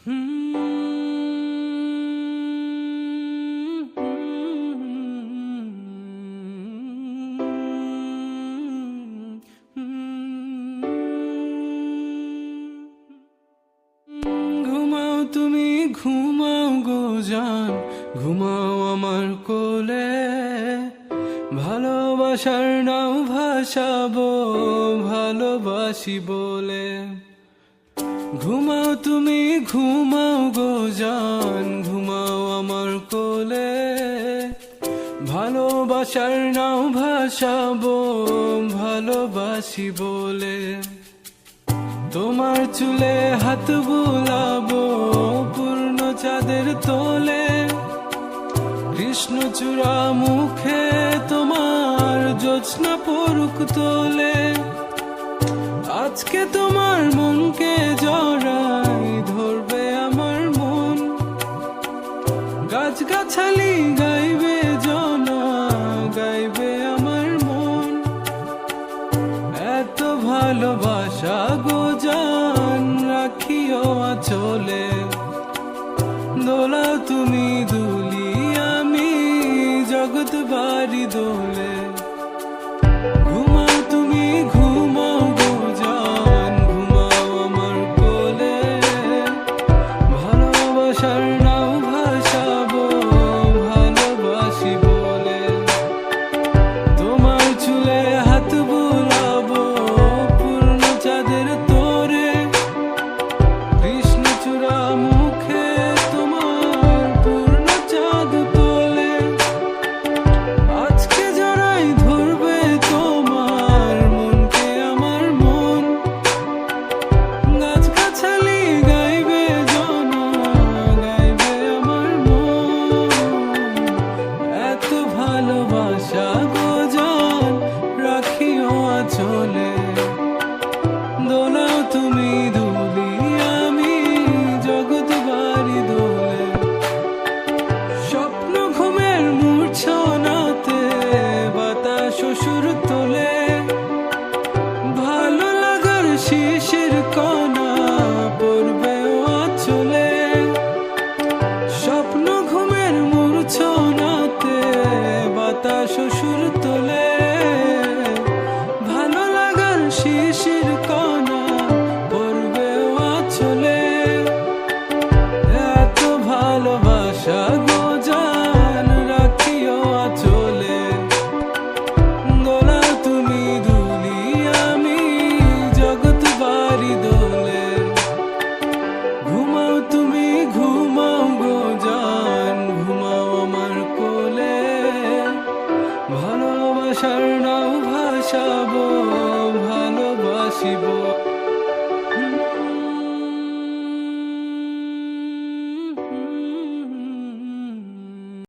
ঘুমাও তুমি ঘুমাও গো জান, ঘুমাও আমার কোলে, ভালোবাসার নাও ভাসাবো ভালোবাসি বলে। ঘুমাও তুমি ঘুমাও গো জান, ঘুমাও আমার কোলে, ভালোবাসার নাও ভাসাবো ভালোবাসি বলে। তোমার চুলে হাত বুলাবো পূর্ণ চাঁদের তোলে, কৃষ্ণচূড়া মুখে তোমার জ্যোৎস্না পড়ুক তোলে। আজকে তোমার মনকে জড়াই ধরবে আমার মন, গাছগাছালি গাইবে জনা গাইবে আমার মন। এত ভালোবাসা গো জান রাখিও আঁচলে, দোলাও তুমি দুলি আমি জগৎ বাড়ি দোলে। ঘুমাও তুমি ঘুমাও গো জান, ঘুমাও আমার কোলে, ভালোবাসার নাও ভাসাবো ভালোবাসি বলে। তোমার চুলে হাত বুলাবো পূর্ণ চাঁদের তোরে, কৃষ্ণচূড়া মুখে তোমার পূর্ণ চাঁদ তোলে। আজকে জড়াই ধরবে তোমার মনকে আমার মন, গাছগাছালি গাইবে জনা গাইবে আমার মন। এত ভালোবাসা গো জান রাখিও আঁচলে, দোলাও তুমি দুলি আমি জগৎ বাড়ি দোলে। স্বপ্ন ঘুমের মূর্ছনাতে বাতাস সুর তোলে, ভালো লাগার শিশির কণা পড়বে আঁচলে। স্বপ্ন ঘুমের মূর্ছনাতে বাতাস সুর তোলে, ভালো লাগার শিশির কণা পড়বে আঁচলে। এত ভালোবাসা গো জান রাখিও আঁচলে, দোলাও তুমি দুলি আমি জগৎ বাড়ি দোলে। ঘুমাও তুমি ঘুমাও গো জান, ঘুমাও আমার কোলে, ভালোবাসার নাও ভাষা